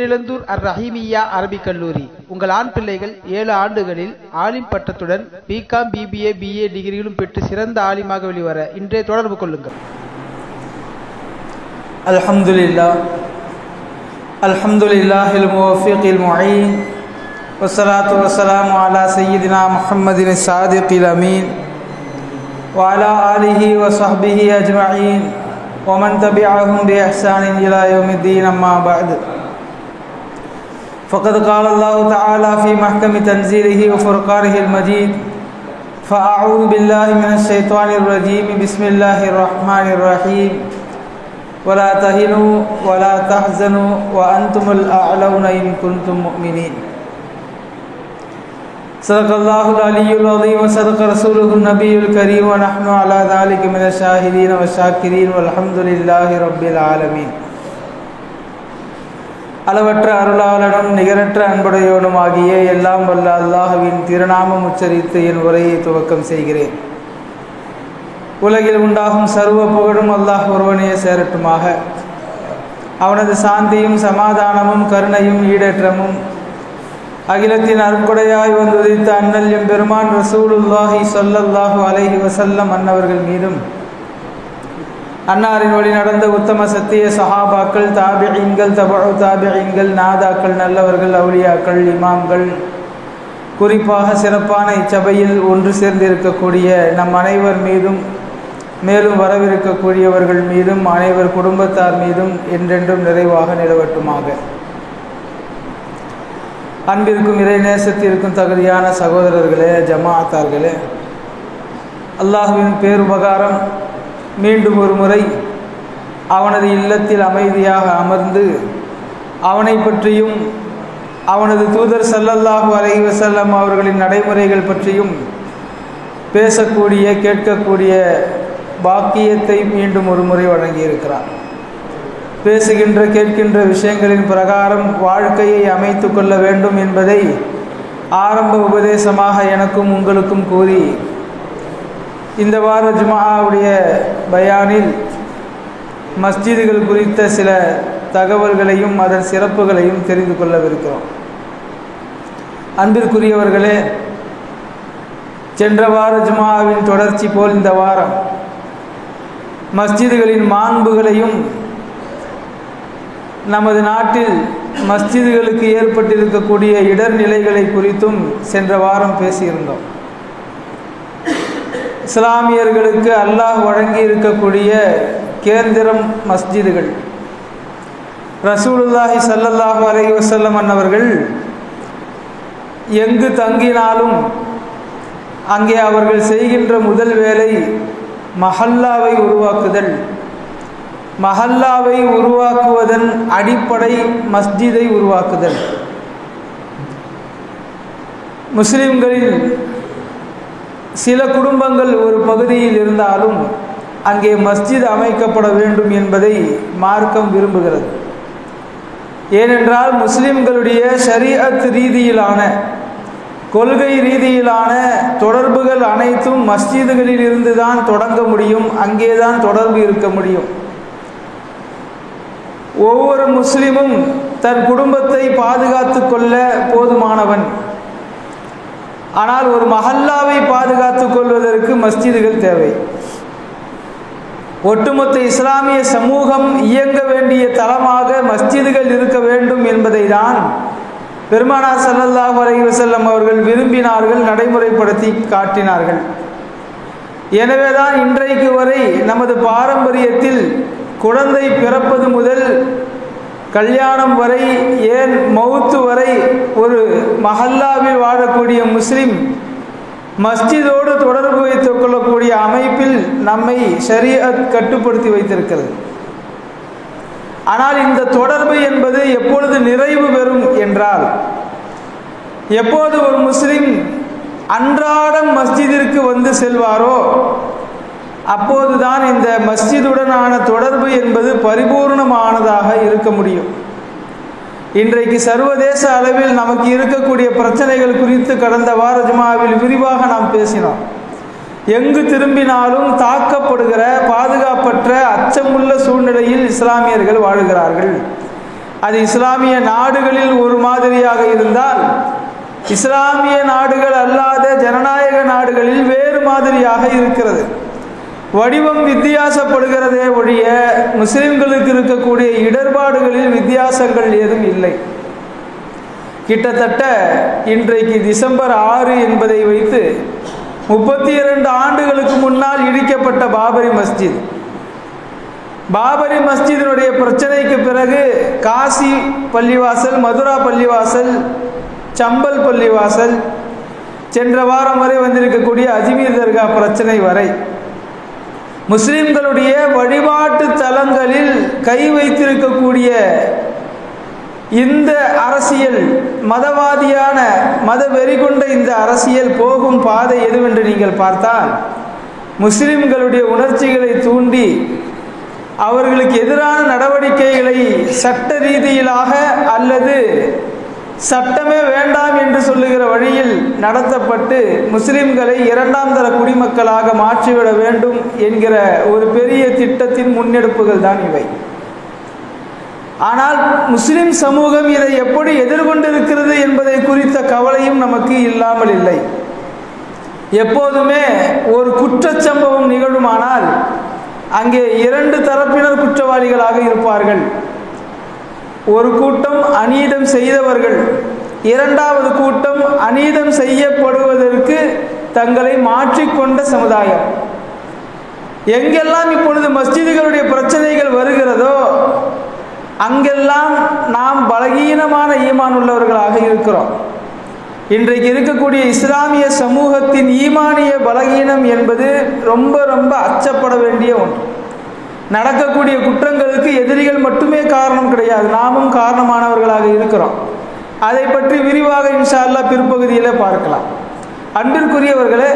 இளந்தூர் அர் ரஹீமியா அரபிக் கல்லூரி. உங்கள் ஆண் பிள்ளைகள் 7 ஆண்டுகளில் ஆலிம் பட்டத்துடன் பிகாம், பிபிஏ, பிஏ டிகிரிகளும் பெற்று சிறந்த ஆலிமாக வெளிவர இன்றே தொடர்பு கொள்ளுங்கள். அல்ஹம்துலில்லாஹில் முவஃபிகில் முஈன் வஸ்ஸலாத்து வஸ்ஸலாமு அலா சய்யிதினா முஹம்மதின் ஸாதிகில் அமீன் வ அலா ஆலிஹி வ ஸஹ்பிஹி அஜ்மஈன் வ மன் தபிஅஹும் பி இஹ்சானின் இலா யௌமிddin. அம்மா பஅத். فقد قال الله تعالى في محكم تنزيله وفرقانه المجيد: فأعوذ بالله من الشيطان الرجيم. بسم الله الرحمن الرحيم. ولا تهنوا ولا تحزنوا وأنتم الأعلون إن كنتم مؤمنين. صدق الله العلي العظيم وصدق رسوله النبي الكريم ونحن على ذلك من الشاهدين والشاكرين والحمد لله رب العالمين. அளவற்ற அருளாளனும் நிகரற்ற அன்புடையோனும் ஆகிய எல்லாம் வல்ல அல்லாஹ்வின் திருநாமம் உச்சரித்து என் உரையை துவக்கம் செய்கிறேன். உலகில் உண்டாகும் சர்வ புகழும் அல்லாஹ் ஒருவனையே சேரட்டுமாக. அவனது சாந்தியும் சமாதானமும் கருணையும் ஈடேற்றமும் அகிலத்தின் அருட்கொடையாய் வந்துதித்த அண்ணல் எம்பெருமான் ரசூலுல்லாஹி ஸல்லல்லாஹு அலைஹி வஸல்லம் அன்னவர்கள் மீதும், அன்னாரின் வழி நடந்த உத்தம சத்திய சஹாபாக்கள், தாபிஈன்கள், தபஉ தாபிஈன்கள், நாதாக்கள், நல்லவர்கள், அவுலியாக்கள், இமாம்கள், குறிப்பாக சிறப்பான இச்சபையில் ஒன்று சேர்ந்திருக்கக்கூடிய நம் அனைவர் மீதும், மேலும் வரவிருக்கக்கூடியவர்கள் மீதும், அனைவர் குடும்பத்தார் மீதும் என்றென்றும் நிறைவாக நிலவட்டுமாக. அன்பிற்கும் இறை நேசத்திற்கும் தகுதியான சகோதரர்களே, ஜமாஅத்தார்களே, அல்லாஹ்வின் பேருபகாரம் மீண்டும் ஒரு முறை அவனது இல்லத்தில் அமைதியாக அமர்ந்து அவனை பற்றியும் அவனது தூதர் ஸல்லல்லாஹு அலைஹி வஸல்லம் அவர்களின் நடைமுறைகள் பற்றியும் பேசக்கூடிய, கேட்கக்கூடிய பாக்கியத்தை மீண்டும் ஒரு முறை வழங்கியிருக்கிறார். பேசுகின்ற, கேட்கின்ற விஷயங்களின் பிரகாரம் வாழ்க்கையை அமைத்து கொள்ள வேண்டும் என்பதை ஆரம்ப உபதேசமாக எனக்கும் உங்களுக்கும் கூறி, இந்த வார ஜும்ஆவுடைய பயானில் மஸ்ஜிதுகள் குறித்த சில தகவல்களையும் அதன் சிறப்புகளையும் தெரிந்து கொள்ளவிருக்கிறோம். அன்பிற்குரியவர்களே, சென்ற வார ஜும்ஆவின் தொடர்ச்சி போல் இந்த வாரம் மஸ்ஜிதுகளின் மாண்புகளையும் நமது நாட்டில் மஸ்ஜிதுகளுக்கு ஏற்பட்டிருக்கக்கூடிய இடர்நிலைகளை குறித்தும் சென்ற வாரம் பேசியிருந்தோம். இஸ்லாமியர்களுக்கு அல்லாஹ் வழங்கி இருக்கக்கூடிய கேந்திரம் மஸ்ஜிதுகள். ரசூலுல்லாஹி ஸல்லல்லாஹு அலைஹி வஸல்லம் அன்னவர்கள் எங்கு தங்கினாலும் அங்கே அவர்கள் செய்கின்ற முதல் வேலை மஹல்லாவை உருவாக்குதல். மஹல்லாவை உருவாக்குவதன் அடிப்படை மஸ்ஜிதை உருவாக்குதல். முஸ்லிம்களில் சில குடும்பங்கள் ஒரு பகுதியில் இருந்தாலும் அங்கே மஸ்ஜித் அமைக்கப்பட வேண்டும் என்பதை மார்க்கம் விரும்புகிறது. ஏனென்றால் முஸ்லிம்களுடைய ஷரீஅத் ரீதியிலான, கொள்கை ரீதியிலான தொடர்புகள் அனைத்தும் மஸ்ஜிதுகளில் இருந்து தான் தொடங்க முடியும், அங்கேதான் தொடர்பு இருக்க முடியும். ஒவ்வொரு முஸ்லிமும் தன் குடும்பத்தை பாதுகாத்து கொள்ள போதுமானவன். ஆனால் ஒரு மஹல்லாவை பாதுகாத்துக் கொள்வதற்கு மஸ்ஜிதுகள் தேவை. ஒட்டுமொத்த இஸ்லாமிய சமூகம் இயங்க வேண்டிய தளமாக மஸ்ஜிதுகள் இருக்க வேண்டும் என்பதை தான் பெருமானார் ஸல்லல்லாஹு அலைஹி வஸல்லம் அவர்கள் விரும்பினார்கள், நடைமுறைப்படுத்தி காட்டினார்கள். எனவேதான் இன்றைக்கு வரை நமது பாரம்பரியத்தில் குழந்தை பிறப்பது முதல் கல்யாணம் வரை, ஏன் மௌத்து வரை, ஒரு மஹல்லாவில் வாழக்கூடிய முஸ்லிம் மஸ்ஜிதோடு தொடர்பு வைத்துக் கொள்ளக்கூடிய அமைப்பில் நம்மை ஷரீஅத் கட்டுப்படுத்தி வைத்திருக்கிறது. ஆனால் இந்த தொடர்பு என்பது எப்பொழுது நிறைவு பெறும் என்றால், எப்போது ஒரு முஸ்லிம் அன்றாடம் மஸ்ஜிதிற்கு வந்து செல்வாரோ அப்போதுதான் இந்த மஸ்ஜிதுடனான தொடர்பு என்பது பரிபூர்ணமானதாக இருக்க முடியும். இன்றைக்கு சர்வதேச அளவில் நமக்கு இருக்கக்கூடிய பிரச்சனைகள் குறித்து கடந்த வார ஜும்ஆவில் விரிவாக நாம் பேசினோம். எங்கு திரும்பினாலும் தாக்கப்படுகிற, பாதுகாப்பற்ற, அச்சமுள்ள சூழ்நிலையில் இஸ்லாமியர்கள் வாழுகிறார்கள். அது இஸ்லாமிய நாடுகளில் ஒரு மாதிரியாக இருந்தால், இஸ்லாமிய நாடுகள் அல்லாத ஜனநாயக நாடுகளில் வேறு மாதிரியாக இருக்கிறது. வடிவம் வித்தியாசப்படுகிறதே ஒழிய முஸ்லிம்களுக்கு இருக்கக்கூடிய இடர்பாடுகளில் வித்தியாசங்கள் ஏதும் இல்லை. கிட்டத்தட்ட இன்றைக்கு டிசம்பர் 6 என்பதை வைத்து 32 ஆண்டுகளுக்கு முன்னால் இடிக்கப்பட்ட பாபரி மஸ்ஜித், பாபரி மஸ்ஜிதினுடைய பிரச்சனைக்கு பிறகு காசி பள்ளிவாசல், மதுரா பள்ளிவாசல், சம்பல் பள்ளிவாசல், சென்ற வாரம் வரை வந்திருக்கக்கூடிய அஜ்மீர் தர்கா பிரச்சனை வரை முஸ்லிம்களுடைய வழிபாட்டு தலங்களில் கை வைத்திருக்கக்கூடிய இந்த அரசியல், மதவாதியான மத வெறி கொண்ட இந்த அரசியல் போகும் பாதை எதுவென்று நீங்கள் பார்த்தால், முஸ்லிம்களுடைய உணர்ச்சிகளை தூண்டி அவர்களுக்கு எதிரான நடவடிக்கைகளை சட்ட ரீதியிலாக அல்லது சட்டமே வேண்டாம் என்று சொல்லுகிற வழியில் நடத்தப்பட்டு முஸ்லிம்களை இரண்டாம் தர குடிமக்களாக மாற்றிவிட வேண்டும் என்கிற ஒரு பெரிய திட்டத்தின் முன்னெடுப்புகள் தான் இவை. ஆனால் முஸ்லிம் சமூகம் இதை எப்படி எதிர்கொண்டிருக்கிறது என்பதை குறித்த கவலையும் நமக்கு இல்லாமல் இல்லை. எப்போதுமே ஒரு குற்றச்சம்பவம் நிகழுமானால் அங்கே 2 தரப்பினர் குற்றவாளிகளாக இருப்பார்கள். ஒரு கூட்டம் அநீதம் செய்தவர்கள், இரண்டாவது கூட்டம் அநீதம் செய்யப்படுவதற்கு தங்களை மாற்றிக்கொண்ட சமுதாயம். எங்கெல்லாம் இப்பொழுது மஸ்ஜிதுகளுடைய பிரச்சனைகள் வருகிறதோ அங்கெல்லாம் நாம் பலகீனமான ஈமான் உள்ளவர்களாக இருக்கிறோம். இன்றைக்கு இருக்கக்கூடிய இஸ்லாமிய சமூகத்தின் ஈமானிய பலகீனம் என்பது ரொம்ப ரொம்ப அச்சப்பட வேண்டிய ஒன்று. நடக்கக்கூடிய குற்றங்களுக்கு எதிரிகள் மட்டுமே காரணம் கிடையாது, நாமும் காரணமானவர்களாக இருக்கிறோம். அதை பற்றி விரிவாக இன்ஷா அல்லாஹ் பிற்பகுதியில் பார்க்கலாம். அன்பிற்குரியவர்களே,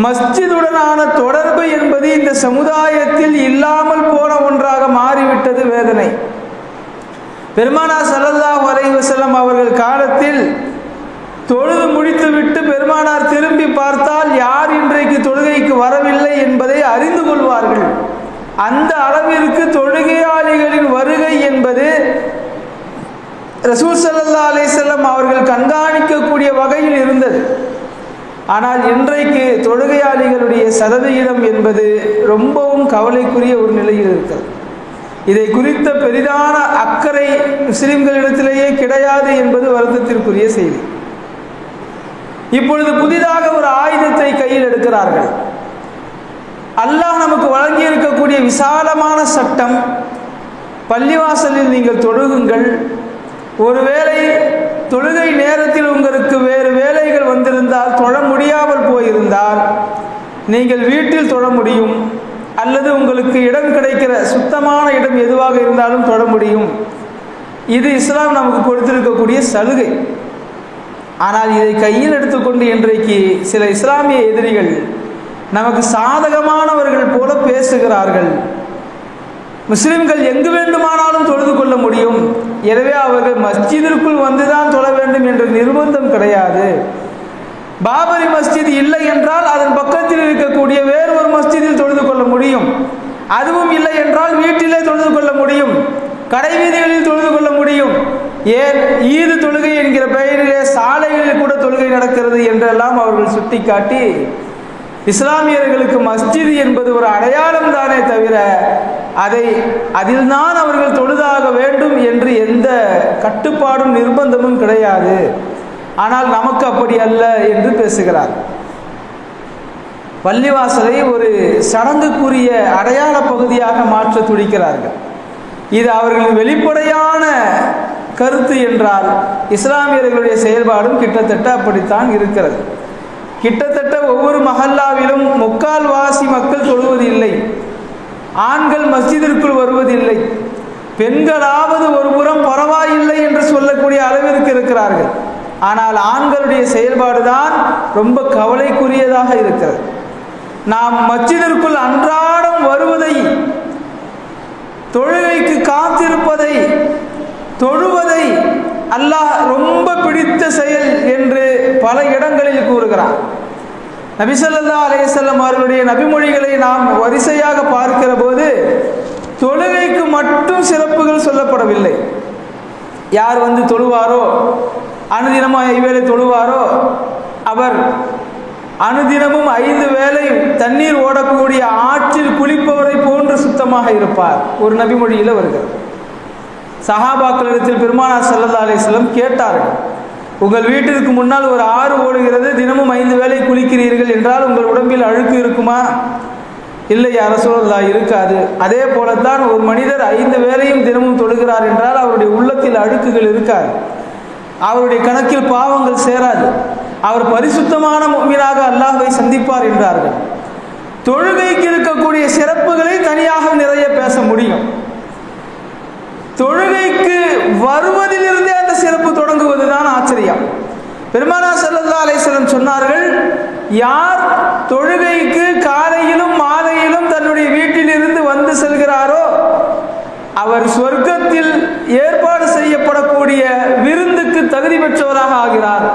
மஸ்ஜிதுடனான தொடர்பு என்பது இந்த சமுதாயத்தில் இல்லாமல் போன ஒன்றாக மாறிவிட்டது. வேதனை. பெருமானார் ஸல்லல்லாஹு அலைஹி வஸல்லம் அவர்கள் காலத்தில் தொழுது முடித்துவிட்டு பெருமானார் திரும்பி பார்த்தால் யார் இன்றைக்கு தொழுகைக்கு வரவில்லை என்பதை அறிந்து கொள்வார்கள். அந்த அளவிற்கு தொழுகையாளிகளின் வருகை என்பது ரசூல் ஸல்லல்லாஹு அலைஹி வஸல்லம் அவர்கள் கண்காணிக்கக்கூடிய வகையில் இருந்தது. ஆனால் இன்றைக்கு தொழுகையாளிகளுடைய சதவிகிதம் என்பது ரொம்பவும் கவலைக்குரிய ஒரு நிலையில் இருக்கிறது. இதை குறித்த பெரிதான அக்கறை முஸ்லிம்களிடத்திலேயே கிடையாது என்பது வருத்தத்திற்குரிய செய்தி. இப்பொழுது புதிதாக ஒரு ஆயுதத்தை கையில் எடுக்கிறார்கள். அல்லாஹ் நமக்கு வழங்கி இருக்கக்கூடிய விசாலமான சட்டம், பள்ளிவாசலில் நீங்கள் தொழுகுங்கள். ஒருவேளை தொழுகை நேரத்தில் உங்களுக்கு வேறு வேலைகள் வந்திருந்தால், தொழ முடியாமல் போயிருந்தால் நீங்கள் வீட்டில் தொழ முடியும், அல்லது உங்களுக்கு இடம் கிடைக்கிற சுத்தமான இடம் எதுவாக இருந்தாலும் தொழ முடியும். இது இஸ்லாம் நமக்கு கொடுத்திருக்கக்கூடிய சலுகை. ஆனால் இதை கையில் எடுத்துக்கொண்டு இன்றைக்கு சில இஸ்லாமிய எதிரிகள் நமக்கு சாதகமானவர்கள் போல பேசுகிறார்கள். முஸ்லிம்கள் எங்கு வேண்டுமானாலும் தொழுது கொள்ள முடியும், எனவே அவர்கள் மஸ்ஜிதிற்குள் வந்துதான் தொழ வேண்டும் என்ற நிர்பந்தம் கிடையாது. பாபரி மஸ்ஜித் இல்லை என்றால் அதன் பக்கத்தில் இருக்கக்கூடிய வேறு ஒரு மஸ்ஜிதில் தொழுது கொள்ள முடியும். அதுவும் இல்லை என்றால் வீட்டிலே தொழுது கொள்ள முடியும், கடை வீதிகளில் தொழுது கொள்ள முடியும். ஏன் ஈது தொழுகை என்கிற பெயரிலே சாலைகளில் கூட தொழுகை நடக்கிறது என்றெல்லாம் அவர்கள் சுட்டிக்காட்டி, இஸ்லாமியர்களுக்கு மஸ்ஜித் என்பது ஒரு அடையாளம் தானே தவிர அதில் தான் அவர்கள் தொழுதாக வேண்டும் என்று எந்த கட்டுப்பாடும் நிர்பந்தமும் கிடையாது. ஆனால் நமக்கு அப்படி அல்ல என்று பேசுகிறார். பள்ளிவாசலை ஒரு சடங்குக்குரிய அடையாள பகுதியாக மாற்ற துடிக்கிறார்கள். இது அவர்களின் வெளிப்படையான கருத்து என்றால், இஸ்லாமியர்களுடைய செயல்பாடும் கிட்டத்தட்ட அப்படித்தான் இருக்கிறது. கிட்டத்தட்ட ஒவ்வொரு மஹல்லாவிலும் 3/4 மக்கள் தொழுவது இல்லை, ஆண்கள் மஸ்ஜிதிற்குள் வருவதில்லை, பெண்களாவது ஒரு புறம் பரவாயில்லை என்று சொல்லக்கூடிய அளவிற்கு இருக்கிறார்கள். ஆனால் ஆண்களுடைய செயல்பாடுதான் ரொம்ப கவலைக்குரியதாக இருக்கிறது. நாம் மஸ்ஜிதிற்குள் அன்றாடம் வருவதை, தொழுகைக்கு காத்திருப்பதை, தொழுவதை அல்லாஹ் ரொம்ப பிடித்த செயல் என்று பல இடங்களில் கூறுகிறார். நபி ஸல்லல்லாஹு அலைஹி வஸல்லம் அவர்களுடைய நபிமொழிகளை நாம் வரிசையாக பார்க்கிற போது தொழுகைக்கு மட்டும் சிறப்புகள் சொல்லப்படவில்லை. யார் வந்து தொழுவாரோ, அனுதினமும் 5 வேளை தொழுவாரோ, அவர் அனுதினமும் 5 வேளை தண்ணீர் ஓடக்கூடிய ஆற்றில் குளிப்பவரை போன்று சுத்தமாக இருப்பார். ஒரு நபிமொழியில் வருகிறது. சஹாபாக்களிடத்தில் பெருமானார் ஸல்லல்லாஹு அலைஹி வஸல்லம் கேட்டார்கள், உங்கள் வீட்டிற்கு முன்னால் ஒரு ஆறு ஓடுகிறது, தினமும் 5 வேளை குளிக்கிறீர்கள் என்றால் உங்கள் உடம்பில் அழுக்கு இருக்குமா? இல்லை யா ரசூலல்லாஹ், இருக்காது. அதே போலத்தான் ஒரு மனிதர் 5 வேளையும் தினமும் தொழுகிறார் என்றால் அவருடைய உள்ளத்தில் அழுக்குகள் இருக்காது, அவருடைய கணக்கில் பாவங்கள் சேராது, அவர் பரிசுத்தமான முஃமினாக அல்லாஹ்வை சந்திப்பார் என்றார்கள். தொழுகைக்கு இருக்கக்கூடிய சிறப்புகளை தனியாக நிறைய பேச முடியும். தொழுகைக்கு வருவதிலிருந்தே அந்த சிறப்பு தொடங்குவதுதான் ஆச்சரியம். பெருமானார் ஸல்லல்லாஹு அலைஹி வஸல்லம் சொன்னார்கள், யார் தொழுகைக்கு காலையிலும் மாலையிலும் தன்னுடைய வீட்டிலிருந்து வந்து செல்கிறாரோ அவர் சொர்க்கத்தில் ஏற்பாடு செய்யப்படக்கூடிய விருந்துக்கு தகுதி பெற்றவராக ஆகிறார்.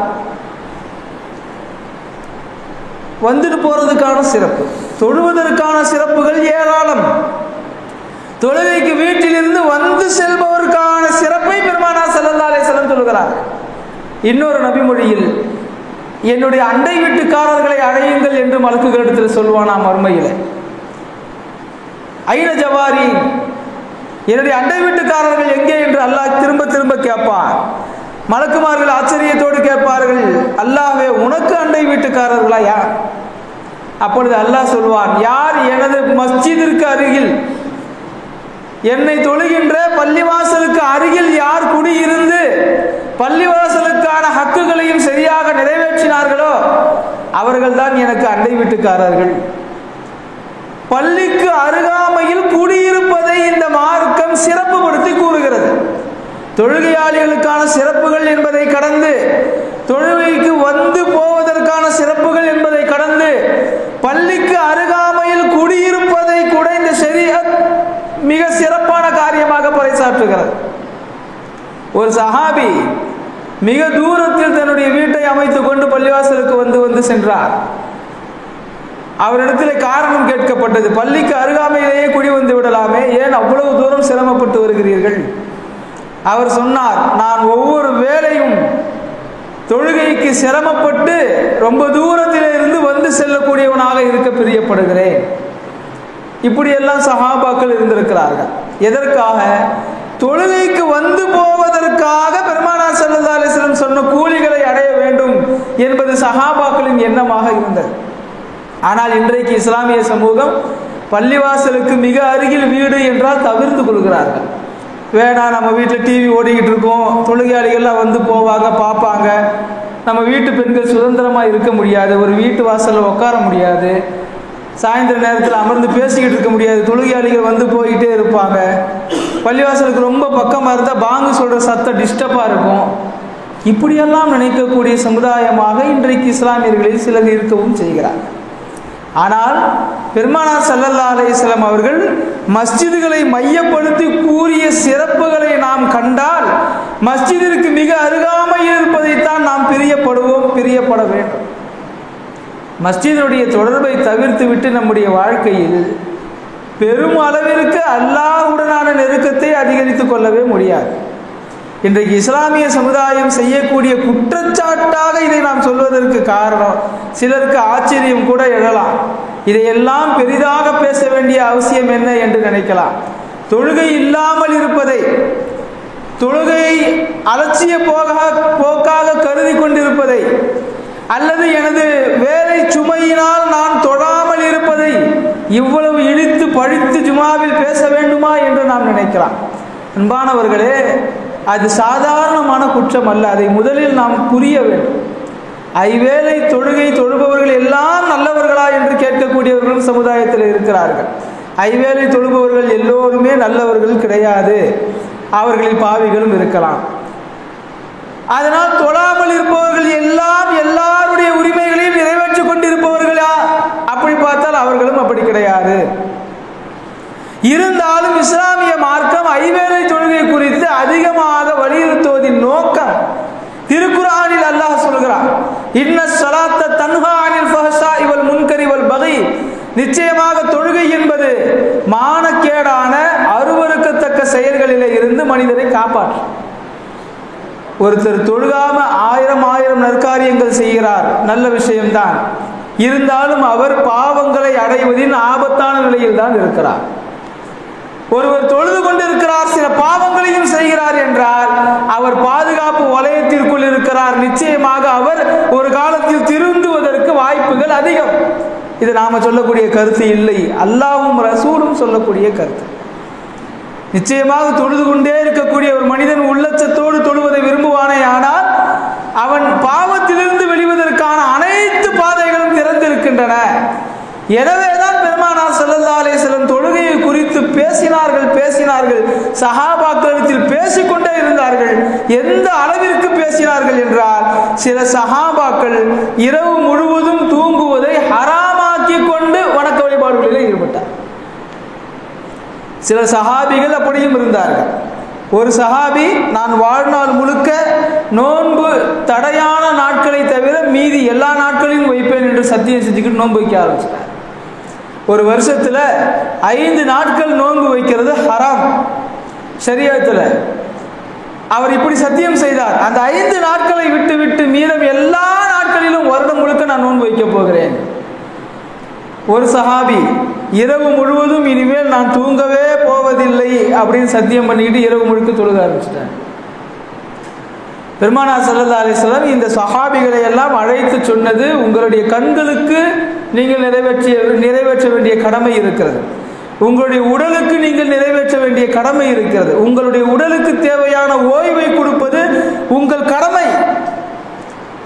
வந்துட்டு போறதுக்கான சிறப்பு, தொழுவதற்கான சிறப்புகள் ஏராளம். தொழுகைக்கு வீட்டிலிருந்து வந்து செல்பவருக்கான சிறப்பை பெருமானார் ஸல்லல்லாஹு அலைஹி வஸல்லம் சொல்கிறார். இன்னொரு நபிமொழியில், என்னுடைய அண்டை வீட்டுக்காரர்களை அழையுங்கள் என்று மலக்குகளிடத்தில் சொல்வானாம் மறுமையில். ஐன ஜவாரி, என்னுடைய அண்டை வீட்டுக்காரர்கள் எங்கே என்று அல்லாஹ் திரும்ப திரும்ப கேட்பான். மலக்குமார்கள் ஆச்சரியத்தோடு கேட்பார்கள், அல்லாஹ்வே உனக்கு அண்டை வீட்டுக்காரர்களா யார்? அப்பொழுது அல்லாஹ் சொல்வான், யார் எனது மஸ்ஜிதிற்கு அருகில், என்னை தொழுகின்ற பள்ளிவாசலுக்கு அருகில் யார் குடியிருந்து பள்ளிவாசலுக்கான ஹக்குகளையும் சரியாக நிறைவேற்றினார்களோ அவர்கள் தான் எனக்கு அண்டை வீட்டுக்காரர்கள். பள்ளிக்கு அருகாமையில் குடியிருப்பதை இந்த மார்க்கம் சிறப்புப்படுத்தி கூறுகிறது. தொழுகையாளிகளுக்கான சிறப்புகள் என்பதை கடந்து, தொழுகைக்கு வந்து போவதற்கான சிறப்புகள் என்பதை கடந்து, பள்ளிக்கு அருகாமையில் குடியிருப்பதை கூட இந்த ஷரீஅத் மிக சிறப்பான காரியமாக பறைசாற்றுகிறது. ஒரு சஹாபி மிக தூரத்தில் தன்னுடைய வீட்டை அமைத்துக் கொண்டு பள்ளிவாசலுக்கு வந்து சென்றார். அவரிடத்தில் காரணம் கேட்கப்பட்டது, பள்ளிக்கு அருகாமையிலேயே குடி வந்து விடலாமே, ஏன் அவ்வளவு தூரம் சிரமப்பட்டு வருகிறீர்கள்? அவர் சொன்னார், நான் ஒவ்வொரு வேளையும் தொழுகைக்கு சிரமப்பட்டு ரொம்ப தூரத்தில் இருந்து வந்து செல்லக்கூடியவனாக இருக்க பிரியப்படுகிறேன். இப்படியெல்லாம் சஹாபாக்கள் இருந்திருக்கிறார்கள். எதற்காக? தொழுகைக்கு வந்து போவதற்காக பெருமானார் ஸல்லல்லாஹு அலைஹி வஸல்லம் சொன்ன கூலிகளை அடைய வேண்டும் என்பது சஹாபாக்களின் எண்ணமாக இருந்தது. ஆனால் இன்றைக்கு இஸ்லாமிய சமூகம் பள்ளிவாசலுக்கு மிக அருகில் வீடு என்றால் தவிர்த்து கொள்கிறார்கள். வேணாம், நம்ம வீட்டில் டிவி ஓடிக்கிட்டு இருக்கோம், தொழுகையாளிகள்லாம் வந்து போவாங்க பார்ப்பாங்க, நம்ம வீட்டு பெண்கள் சுதந்திரமாக இருக்க முடியாது, ஒரு வீட்டு வாசலில் உட்கார முடியாது, சாயந்தர நேரத்தில் அமர்ந்து பேசிக்கிட்டு இருக்க முடியாது, தொழுகையாளிகள் வந்து போய்கிட்டே இருப்பாங்க, பள்ளிவாசலுக்கு ரொம்ப பக்கமாக இருந்தால் பாங்கு சொல்கிற சத்தம் டிஸ்டர்பாக இருக்கும். இப்படியெல்லாம் நினைக்கக்கூடிய சமுதாயமாக இன்றைக்கு இஸ்லாமியர்களில் சிலர் இருக்கவும் செய்கிறார். ஆனால் பெருமானார் ஸல்லல்லாஹு அலைஹி வஸல்லம் அவர்கள் மஸ்ஜிதுகளை மையப்படுத்தி கூறிய சிறப்புகளை நாம் கண்டால் மஸ்ஜிதிற்கு மிக அருகாமையில் இருப்பதைத்தான் நாம் பிரியப்பட வேண்டும். மஸ்ஜிதுடைய தொடர்பை தவிர்த்து விட்டு நம்முடைய வாழ்க்கையில் பெரும் அளவிற்கு அல்லாஹ்வுடனான நெருக்கத்தை அதிகரித்துக் கொள்ளவே முடியாது. இன்றைக்கு இஸ்லாமிய சமுதாயம் செய்யக்கூடிய குற்றச்சாட்டாக இதை நாம் சொல்வதற்கு காரணம், சிலருக்கு ஆச்சரியம் கூட எழலாம், இதையெல்லாம் பெரிதாக பேச வேண்டிய அவசியம் என்ன என்று நினைக்கலாம். தொழுகை இல்லாமல் இருப்பதை, தொழுகையை அலட்சிய போக்காக கருதி கொண்டிருப்பதை, அல்லது எனது வேலை சுமையினால் நான் தொழாமல் இருப்பதை இவ்வளவு இழித்து பழித்து ஜுமாவில் பேச வேண்டுமா என்று நாம் நினைக்கலாம். அன்பானவர்களே, அது சாதாரணமான குற்றம் அல்ல. அதை முதலில் நாம் புரிய வேண்டும். ஐவேளை தொழுகை தொழுபவர்கள் எல்லாம் நல்லவர்களா என்று கேட்கக்கூடியவர்களும் சமுதாயத்தில் இருக்கிறார்கள். ஐவேளை தொழுபவர்கள் எல்லோருமே நல்லவர்கள் கிடையாது, அவர்களில் பாவிகளும் இருக்கலாம். அதனால் தொழாமல் இருப்பவர்கள் எல்லாம் எல்லாருடைய உரிமைகளையும் நிறைவேற்றிக் கொண்டிருப்பவர்களா? அப்படி பார்த்தால் அவர்களும் அப்படி கிடையாது. இருந்தாலும் இஸ்லாமிய மார்க்கம் ஐவேளை தொழுகை குறித்து அதிகமாக வலியுறுத்துவதின் நோக்கம், திருக்குர்ஆனில் அல்லாஹ் சொல்கிறார், இன்ன ஸலாத்த தன்ஹா அனில் ஃபஹ்ஷாஇ வல் முன்கரி வல் பகி, நிச்சயமாக தொழுகை என்பது மானக்கேடான அருவருக்கத்தக்க செயல்களிலே இருந்து மனிதரை காப்பாற்றும். ஒருத்தர் தொழுகாம ஆயிரம் நற்காரியங்கள் செய்கிறார், நல்ல விஷயம்தான். இருந்தாலும் அவர் பாவங்களை அடைவதின் ஆபத்தான நிலையில் தான் இருக்கிறார். ஒருவர் தொழுது கொண்டிருக்கிறார், சில பாவங்களையும் செய்கிறார் என்றால் அவர் பாதுகாப்பு வலயத்திற்குள் இருக்கிறார். நிச்சயமாக அவர் ஒரு காலத்தில் திருந்துவதற்கு வாய்ப்புகள் அதிகம். இது நாம சொல்லக்கூடிய கருத்து இல்லை, அல்லாஹ்வும் ரசூலும் சொல்லக்கூடிய கருத்து. நிச்சயமாக தொழுது கொண்டே இருக்கக்கூடிய ஒரு மனிதன் உள்ளச்சத்தோடு தொழுவதை விரும்புவானே, ஆனால் அவன் பாவத்திலிருந்து வெளிவதற்கான அனைத்து பாதைகளும் திறந்திருக்கின்றன. எனவேதான் பெருமானார் ஸல்லல்லாஹு அலைஹி வஸல்லம் தொழுகையை குறித்து பேசினார்கள். சஹாபாக்களிடத்தில் பேசிக்கொண்டே இருந்தார்கள். எந்த அளவிற்கு பேசினார்கள் என்றால், சில சஹாபாக்கள் இரவு முழுவதும் தூங்குவதை ஹராமாக்கி கொண்டு வணக்க வழிபாடுகளில் ஈடுபட்டார். சில சஹாபிகள் அப்படியும் இருந்தார்கள். ஒரு சஹாபி, நான் வாழ்நாள் முழுக்க நோன்பு தடையான நாட்களை தவிர மீதி எல்லா நாட்களையும் வைப்பேன் என்று சத்தியம் செஞ்சுக்கிட்டு நோன்பு வைக்க ஆரம்பிச்சார். ஒரு வருஷத்துல 5 நாட்கள் நோன்பு வைக்கிறது ஹராம் ஷரியத்துல. அவர் இப்படி சத்தியம் செய்தார், அந்த 5 நாட்களை விட்டு மீதம் எல்லா நாட்களிலும் வருடம் முழுக்க நான் நோன்பு வைக்க போகிறேன். ஒரு சஹாபி இரவு முழுவதும் இனிமேல் நான் தூங்கவே போவதில்லை அப்படின்னு சத்தியம் பண்ணிக்கிட்டு இரவு முழுக்க தொழுக ஆரம்பிச்சிட்டார். பெருமானார் ஸல்லல்லாஹு அலைஹி வஸல்லம் இந்த சஹாபிகளை எல்லாம் அழைத்து சொன்னது, உங்களுடைய கண்களுக்கு நீங்கள் நிறைவேற்ற வேண்டிய கடமை இருக்கிறது, உங்களுடைய உடலுக்கு நீங்கள் நிறைவேற்ற வேண்டிய கடமை இருக்கிறது, உங்களுடைய உடலுக்கு தேவையான ஓய்வை கொடுப்பது உங்கள் கடமை.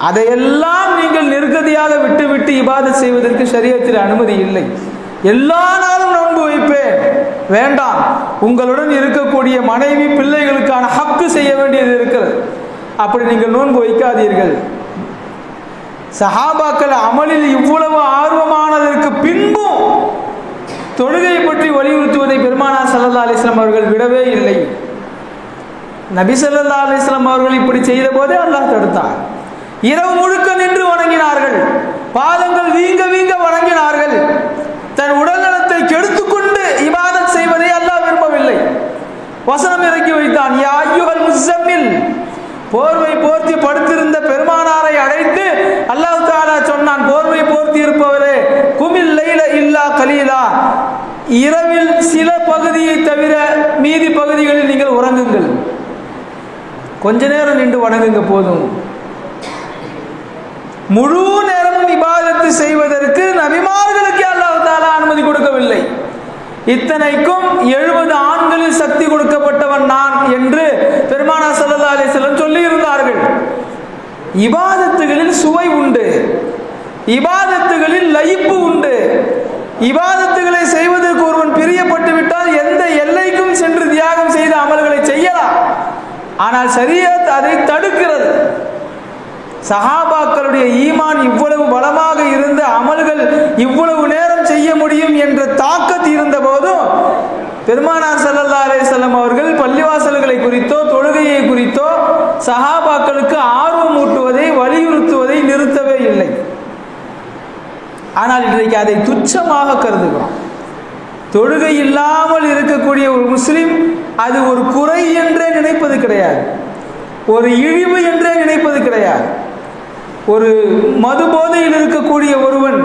அதையெல்லாம் நீங்கள் நிர்கதியாக விட்டு இபாதத் செய்வதற்கு ஷரியத்தில் அனுமதி இல்லை. எல்லா நாளும் நோன்பு வைப்பேன் வேண்டாம், உங்களுடன் இருக்கக்கூடிய மனைவி பிள்ளைகளுக்கான ஹக்கு செய்ய வேண்டியது இருக்கிறது, அப்படி நீங்கள் நோன்பு வைக்காதீர்கள். சஹாபாக்கள் அமலில் இவ்வளவு ஆர்வமானதற்கு பின்பும் தொழுகையை பற்றி வலியுறுத்துவதை பெருமானார் ஸல்லல்லாஹு அலைஹி வஸல்லம் அவர்கள் விடவே இல்லை. நபி ஸல்லல்லாஹு அலைஹி வஸல்லம் அவர்கள் இப்படி செய்த போதே அல்லாஹ் தடுத்தார். இரவு முழுக்க நின்று வணங்கினார்கள், பாதங்கள் வீங்க வணங்கினார்கள். தன் உடல் நலத்தை கெடுத்துக்கொண்டு இபாதத் செய்வதை அல்லாஹ் விரும்பவில்லை. வசனம் இறக்கி வைத்தான், யா அய்யுஹல் முஸம்மில், போர்வை போர்த்தி படுத்திருந்த பெருமானாரை அழைத்து அல்லாஹ் தஆலா சொன்னான், போர்வை போர்த்தி இருப்பவரே, குமில் லைல இல்லா கலீலா, இரவில் சில பகுதியை தவிர மீதி பகுதிகளில் நீங்கள் உறங்குங்கள், கொஞ்ச நேரம் நின்று வணங்குங்க போதும். முழு நேரமும் இபாதத்து செய்வதற்கு நபிமார்களுக்கு அல்லாஹ் தஆலா அனுமதி கொடுக்கவில்லை. இத்தனைக்கும் 70 ஆண்களில் சக்தி கொடுக்கப்பட்டவன் நான் என்று பெருமானார் ஸல்லல்லாஹு அலைஹி வஸல்லம் சொல்லி இருந்தார்கள். இபாதத்துகளில் சுவை உண்டு, இபாதத்துகளில் லயிப்பு உண்டு. இபாதத்துகளை செய்வதற்கு ஒருவன் பிரியப்பட்டு விட்டால் எந்த எல்லைக்கும் சென்று தியாகம் செய்த அமல்களை செய்யலாம். ஆனால் ஷரியத் அதை தடுக்கிறது. சஹாபாக்களுடைய ஈமான் இவ்வளவு பலமாக இருந்த அமல்கள் இவ்வளவு நேரம் செய்ய முடியும் என்ற தாக்கத் இருந்த போதும் பெருமானார் ஸல்லல்லாஹு அலைஹி வஸல்லம் அவர்கள் பள்ளிவாசல்களை குறித்தோ தொழுகையை குறித்தோ சஹாபாக்களுக்கு ஆர்வம் ஊட்டுவதை வலியுறுத்துவதை நிறுத்தவே இல்லை. ஆனால் இன்றைக்கு அதை துச்சமாக கருதுகிறோம். தொழுகை இல்லாமல் இருக்கக்கூடிய ஒரு முஸ்லிம் அது ஒரு குறை என்றே நினைப்பது கிடையாது, ஒரு இழிவு என்றே நினைப்பது கிடையாது. ஒரு மது போதையில் இருக்கக்கூடிய ஒருவன்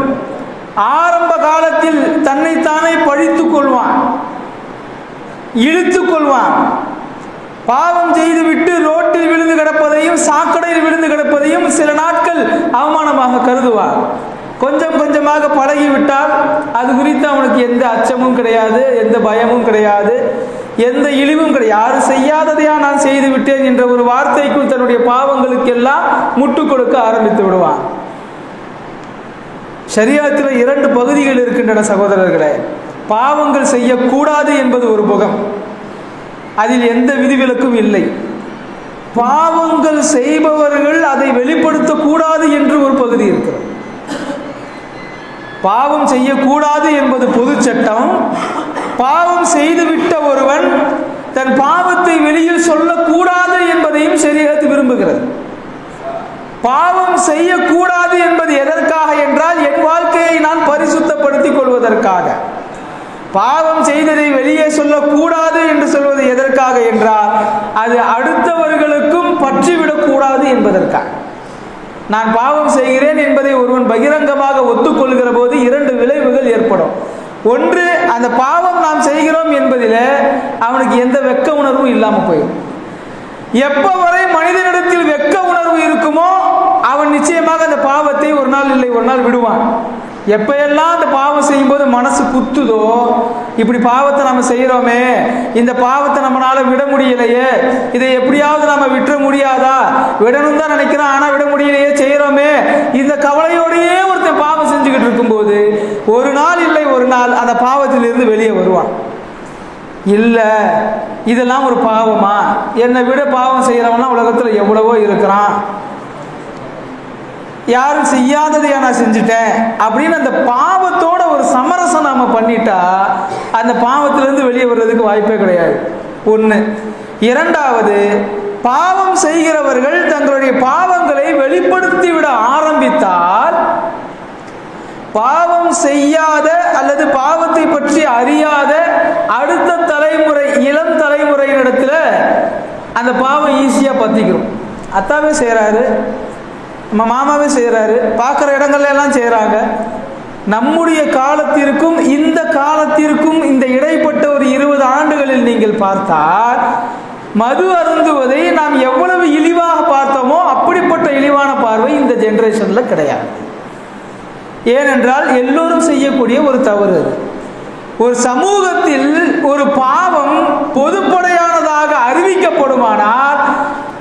ஆரம்ப காலத்தில் தன்னைத்தானே பழித்துக் கொள்வான், இழுத்துக் கொள்வான். பாவம் செய்துவிட்டு ரோட்டில் விழுந்து கிடப்பதையும் சாக்கடையில் விழுந்து கிடப்பதையும் சில நாட்கள் அவமானமாக கருதுவான். கொஞ்சம் கொஞ்சமாக பழகிவிட்டால் அது குறித்து அவனுக்கு எந்த அச்சமும் கிடையாது, எந்த பயமும் கிடையாது, எந்த இழிவும் கிடையாது. யாரு செய்யாததையா நான் செய்து விட்டேன் என்ற ஒரு வார்த்தைக்குள் தன்னுடைய பாவங்களுக்கெல்லாம் முட்டு கொடுக்க ஆரம்பித்து விடுவான். ஷரியத்தில் 2 பகுதிகள் இருக்கின்றன சகோதரர்களே. பாவங்கள் செய்யக்கூடாது என்பது ஒரு புகம், அதில் எந்த விதிவிலக்கும் இல்லை. பாவங்கள் செய்பவர்கள் அதை வெளிப்படுத்தக்கூடாது என்று ஒரு பகுதி இருக்கிறது. பாவம் செய்யக்கூடாது என்பது பொது சட்டம். பாவம் செய்துவிட்ட ஒருவன் தன் பாவத்தை வெளியில் சொல்லக்கூடாது என்பதையும் ஷரியத் விரும்புகிறது. பாவம் செய்யக்கூடாது என்பது எதற்காக என்றால், என் வாழ்க்கையை நான் பரிசுத்தப்படுத்திக் கொள்வதற்காக. பாவம் செய்ததை வெளியே சொல்லக்கூடாது என்று சொல்வது எதற்காக என்றால், அது அடுத்தவர்களுக்கும் பற்றிவிடக் என்பதற்காக. நான் பாவம் செய்கிறேன் என்பதை ஒருவன் பகிரங்கமாக ஒத்துக்கொள்கிற போது 2 விளைவுகள் ஏற்படும். ஒன்று, அந்த பாவம் நாம் செய்கிறோம் என்பதில் அவனுக்கு எந்த வெட்க உணர்வும் இல்லாமல் போயிடும். எப்ப வரை மனிதனிடத்தில் வெட்க உணர்வு இருக்குமோ அவன் நிச்சயமாக அந்த பாவத்தை ஒரு நாள் இல்லை ஒரு நாள் விடுவான். எப்ப எல்லாம் அந்த பாவம் செய்யும் போது மனசு குத்துதோ, இப்படி பாவத்தை நம்ம செய்யறோமே, இந்த பாவத்தை நம்மளால விட முடியலையே, இதை எப்படியாவது நம்ம விட்டுற முடியாதா, விடணும் தான் நினைக்கிறோம் ஆனா விட முடியலையே, செய்யறோமே, இந்த கவலையோடையே ஒருத்தன் பாவம் செஞ்சுக்கிட்டு இருக்கும்போது ஒரு நாள் இல்லை ஒரு நாள் அந்த பாவத்திலிருந்து வெளியே வருவான். இல்ல இதெல்லாம் ஒரு பாவமா, என்னை விட பாவம் செய்யறவனா உலகத்துல எவ்வளவோ இருக்கிறான், யாரும் செய்யாததையா நான் செஞ்சுட்டேன் அப்படின்னு அந்த பாவத்தோட ஒரு சமரசம் நாம பண்ணிட்டா அந்த பாவத்திலிருந்து வெளியே வர்றதுக்கு வாய்ப்பே கிடையாது. ஒன்று. இரண்டாவது, பாவம் செய்கிறவர்கள் தங்களுடைய பாவங்களை வெளிப்படுத்தி விட ஆரம்பித்தால் பாவம் செய்யாத அல்லது பாவத்தை பற்றி அறியாத அடுத்த தலைமுறை, இளம் தலைமுறையினிடத்துல அந்த பாவம் ஈஸியா பத்திக்கிறோம். அத்தாவே செய்யறாரு, நம்ம மாமாவே செய்யறாரு, பார்க்குற இடங்கள்ல எல்லாம் செய்யறாங்க. நம்முடைய காலத்திற்கும் இந்த காலத்திற்கும் இந்த இடைப்பட்ட ஒரு 20 ஆண்டுகளில் நீங்கள் பார்த்தால் மது அருந்துவதை நாம் எவ்வளவு இழிவாக பார்த்தோமோ அப்படிப்பட்ட இழிவான பார்வை இந்த ஜெனரேஷன்ல கிடையாது. ஏனென்றால் எல்லோரும் செய்யக்கூடிய ஒரு தவறு. ஒரு சமூகத்தில் ஒரு பாவம் பொதுப்படையானதாக அறிவிக்கப்படுமானால்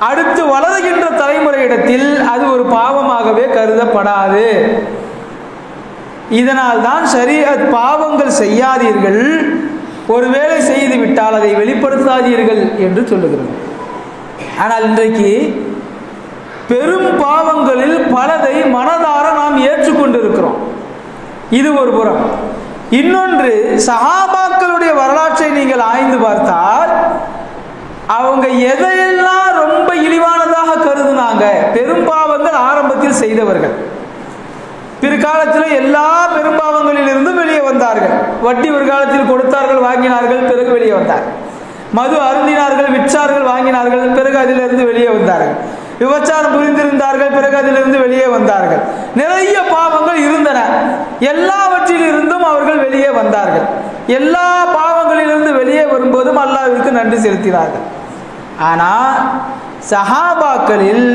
அடுத்து வளர்கின்ற தலைமுறையிடத்தில் அது ஒரு பாவமாகவே கருதப்படாது. இதனால் தான் ஷரீஅத் பாவங்கள் செய்யாதீர்கள், ஒருவேளை செய்து விட்டால் அதை வெளிப்படுத்தாதீர்கள் என்று சொல்லுகிறது. ஆனால் இன்றைக்கு பெரும் பாவங்களில் பலதை மனதார நாம் ஏற்றுக்கொண்டிருக்கிறோம். இது ஒரு புறம். இன்னொன்று, சஹாபாக்களுடைய வரலாற்றை நீங்கள் ஆய்ந்து பார்த்தால் அவங்க எதையெல்லாம் ரொம்ப இழிவானதாக கருதுனாங்க. பெரும்பாவங்கள் ஆரம்பத்தில் செய்தவர்கள் பிற்காலத்தில் எல்லா பெரும்பாவங்களில் இருந்தும் வெளியே வந்தார்கள். வட்டி ஒரு காலத்தில் கொடுத்தார்கள், வாங்கினார்கள், பிறகு வெளியே வந்தார்கள். மது அருந்தினார்கள், விற்றார்கள், வாங்கினார்கள், பிறகு அதிலிருந்து வெளியே வந்தார்கள். விபச்சாரம் புரிந்திருந்தார்கள், பிறகு அதிலிருந்து வெளியே வந்தார்கள். நிறைய பாவங்கள் இருந்தன, எல்லாவற்றிலிருந்தும் அவர்கள் வெளியே வந்தார்கள். எல்லா பாவங்களிலிருந்து வெளியே வரும்போதும் அல்லாஹ்விற்கு நன்றி செலுத்தினார்கள். ஆனால் சஹாபாக்களில்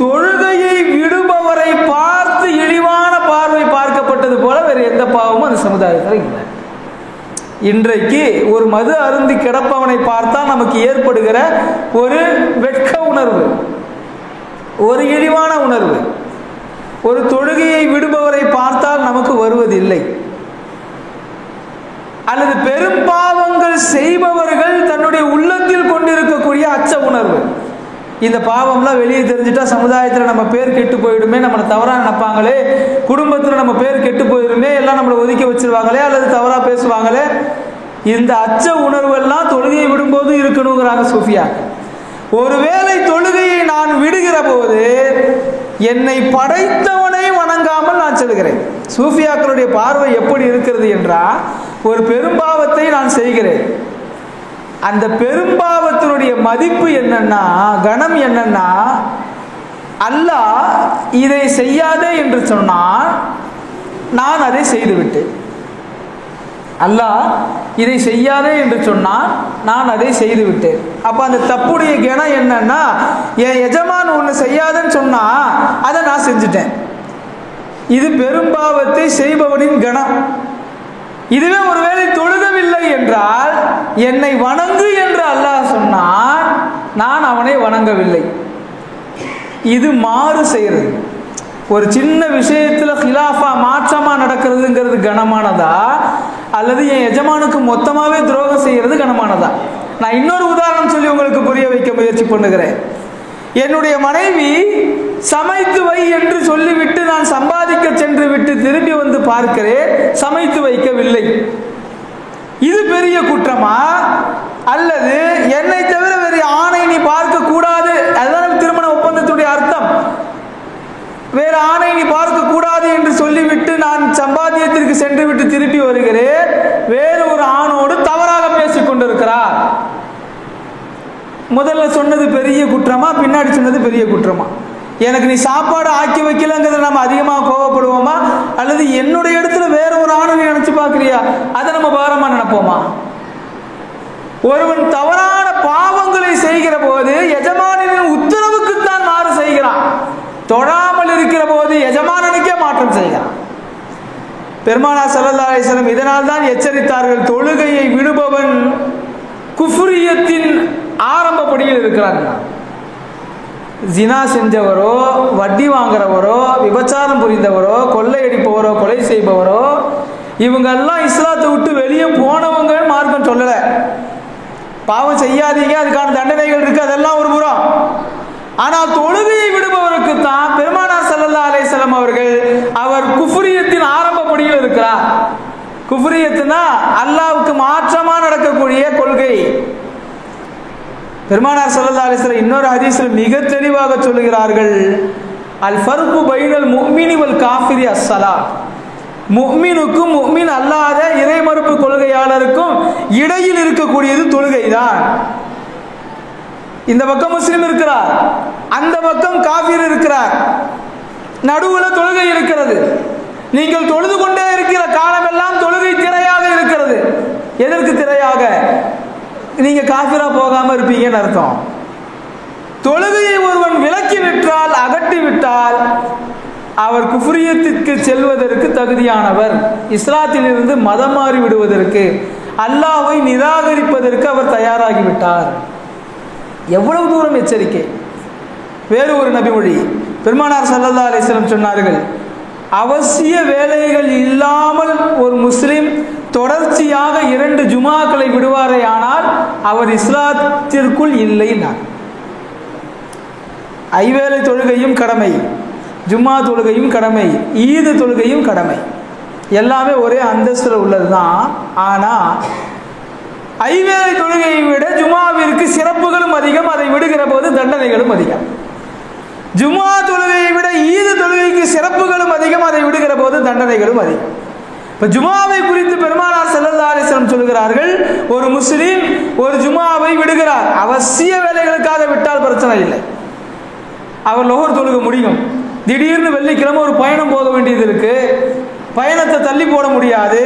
தொழுகையை விடுபவரை பார்த்து இழிவான பார்வை பார்க்கப்பட்டது போல வேறு எந்த பாவமும் அந்த சமுதாயத்தில் இல்லை. இன்றைக்கு ஒரு மது அருந்தி கிடப்பவனை பார்த்தால் நமக்கு ஏற்படுகிற ஒரு வெட்க உணர்வு, ஒரு இழிவான உணர்வு, ஒரு தொழுகையை விடுபவரை பார்த்தால் நமக்கு வருவதில்லை. அல்லது பெரும் பாவங்கள் செய்பவர்கள் தன்னுடைய உள்ளத்தில் கொண்டிருக்கக்கூடிய அச்ச உணர்வு, இந்த பாவம்லாம் வெளியே தெரிஞ்சுட்டா சமுதாயத்தில் நம்ம பேர் கெட்டு போயிடுமே, நம்மளை தவறாக நினைப்பாங்களே, குடும்பத்தில் நம்ம பேர் கெட்டு போயிடுமே, எல்லாம் நம்மளை ஒதுக்கி வச்சிருவாங்களே அல்லது தவறாக பேசுவாங்களே, இந்த அச்ச உணர்வெல்லாம் தொழுகையை விடும்போது இருக்கணுங்கிறாங்க சூஃபியா. ஒருவேளை தொழுகையை நான் விடுகிற போது என்னை படைத்தவனை வணங்காமல் நான் செல்கிறேன். சூஃபியாக்களுடைய பார்வை எப்படி இருக்கிறது என்றால், ஒரு பெரும்பாவத்தை நான் செய்கிறேன், அந்த பெரும்பாவத்தினுடைய மதிப்பு என்னன்னா, கணம் என்னன்னா, அல்லாஹ் இதை செய்யாதே என்று சொன்னால் நான் அதை செய்துவிட்டேன். அல்லாஹ் இதை செய்யாதே என்று சொன்னால் நான் அதை செய்துவிட்டேன். அப்ப அந்த தப்புடைய கணம் என்னன்னா, என் எஜமான் ஒன்று செய்யாதேன்னு சொன்னா அதை நான் செஞ்சுட்டேன். இது பெரும்பாவத்தை செய்பவனின் கணம். இதுவே ஒருவேளை தொழுகவில்லை என்றால் என்னை வணங்கு என்று அல்லாஹ் சொன்னான், நான் அவனை வணங்கவில்லை. இது மாறு செய்யறது. ஒரு சின்ன விஷயத்துல ஹிலாஃபா மாற்றமா நடக்கிறதுங்கிறது கனமானதா அல்லது என் எஜமானுக்கு மொத்தமாவே துரோகம் செய்யறது கனமானதா? நான் இன்னொரு உதாரணம் சொல்லி உங்களுக்கு புரிய வைக்க முயற்சி பண்ணுகிறேன். என்னுடைய மனைவி சமைத்து வை என்று சொல்லிவிட்டு நான் சம்பாதிக்க சென்று விட்டு திரும்பி வந்து பார்க்கிறேன், சமைத்து வைக்கவில்லை. இது பெரிய குற்றமா? அல்லது என்னை தவிர வேறு ஆணை நீ பார்க்க கூடாது, அதுதான் திருமண ஒப்பந்தத்துடைய அர்த்தம், வேறு ஆணை நீ பார்க்க கூடாது என்று சொல்லிவிட்டு நான் சம்பாத்தியத்திற்கு சென்று விட்டு திருப்பி வருகிறேன், வேறு ஒரு ஆணோடு தவறாக பேசிக் கொண்டிருக்கிறார். முதல்ல சொன்னது பெரிய குற்றமா, பின்னாடி சொன்னது பெரிய குற்றமா? எனக்கு நீ சாப்பாடு ஆக்கி வைக்கலங்கிறத நம்ம அதிகமாக கோவப்படுவோமா, அல்லது என்னுடைய இடத்துல வேற ஒரு ஆணை நினைச்சு பார்க்கறியா அதை நம்ம பாரமா நினைப்போமா? ஒருவன் தவறான பாவங்களை செய்கிற போது எஜமானின் உத்தரவுக்குத்தான் மாறு செய்கிறான். தொழாமல் இருக்கிற போது எஜமானனுக்கே மாற்றம் செய்கிறான். பெருமானார் ஸல்லல்லாஹு அலைஹி வஸல்லம் இதனால் தான் எச்சரித்தார்கள், தொழுகையை விடுபவன் குஃப்ரியத்தின் ஆரம்ப படியில் இருக்கிறார்கள். ஜினா செஞ்சவரோ, வட்டி வாங்குறவரோ, விபச்சாரம் புரிந்தவரோ, கொள்ளையடிப்பவரோ, கொலை செய்பவரோ, இவங்கெல்லாம் இஸ்லாத்தை விட்டு வெளியே போனவங்க மார்க்கம் சொல்லலை. பாவம் செய்யாதீங்க, அதுக்கான தண்டனைகள் இருக்கு, அதெல்லாம் ஒரு புறம். ஆனால் தொழுகையை விடுபவருக்கு தான் பெருமானார் ஸல்லல்லாஹு அலைஹி வஸல்லம் அவர்கள் அவர் குஃப்ரியத்தின் ஆரம்ப படியில் இருக்கிறார். குஃப்ரியத்துனா அல்லாஹ்வுக்கு மாற்றமா நடக்கக்கூடிய கொள்கை. பெருமானார் ஸல்லல்லாஹு அலைஹி வஸல்லம் இன்னொரு ஹதீஸில் மிக தெளிவாக சொல்லுகிறார்கள், அல் ஃபர்கு பைனல் முஃமினி வல் காஃபிரி அஸ்ஸலாத். முஃமினுக்கும் முஃமின் அல்லாத இறை மறுப்பு கொள்கையாளருக்கும் இடையில் இருக்கக்கூடியது தொழுகை தான். இந்த பக்கம் முஸ்லிம் இருக்கிறார், அந்த பக்கம் காஃபிர் இருக்கிறார், நடுவில் தொழுகை இருக்கிறது. நீங்கள் தொழுது கொண்டே இருக்கிற காலமெல்லாம் தொழுகை திரையாக இருக்கிறது. எதற்கு திரையாக? நீங்க காஃபிரா போகாம இருப்பீங்கன்னு அர்த்தம். தொழுகையை ஒருவன் விலக்கி விட்டால், அகற்றி விட்டால், அவர் குஃப்ரியத்திற்கு செல்வதற்கு தகுதியானவர். இஸ்லாத்திலிருந்து மதம் மாறி விடுவதற்கு, அல்லாஹ்வை நிராகரிப்பதற்கு அவர் தயாராகிவிட்டார். எவ்வளவு தூரம் எச்சரிக்கை! வேறு ஒரு நபிமொழி பெருமானார் ஸல்லல்லாஹு அலைஹி வஸல்லம் சொன்னார்கள், அவசிய வேலைகள் இல்லாமல் ஒரு முஸ்லிம் தொடர்ச்சியாக 2 ஜுமாக்களை விடுவாரே ஆனால் அவர் இஸ்லாத்திற்குள் இல்லை. ஐவேளை தொழுகையும் கடமை, ஜும்மா தொழுகையும் கடமை, ஈது தொழுகையும் கடமை, எல்லாமே ஒரே அந்தஸ்தில் உள்ளது தான். ஆனால் ஐவேளை தொழுகையை விட ஜுமாவிற்கு சிறப்புகளும் அதிகம், அதை விடுகிற போது தண்டனைகளும் அதிகம். ஜுமா தொழுகையை விட ஈது தொழுகைக்கு சிறப்புகளும் அதிகம், அதை விடுகிற போது தண்டனைகளும் அதிகம். இப்போ ஜுமாவை குறித்து பெருமானார் ஸல்லல்லாஹு அலைஹி வஸல்லம் சொல்கிறார்கள், ஒரு முஸ்லீம் ஒரு ஜுமாவை விடுகிறார், அவசிய வேலைகளுக்காக விட்டால் பிரச்சனை இல்லை, அவர் லோஹர் தொழுக முடியும். திடீர்னு வெள்ளிக்கிழமை ஒரு பயணம் போக வேண்டியது இருக்கு, பயணத்தை தள்ளி போட முடியாது,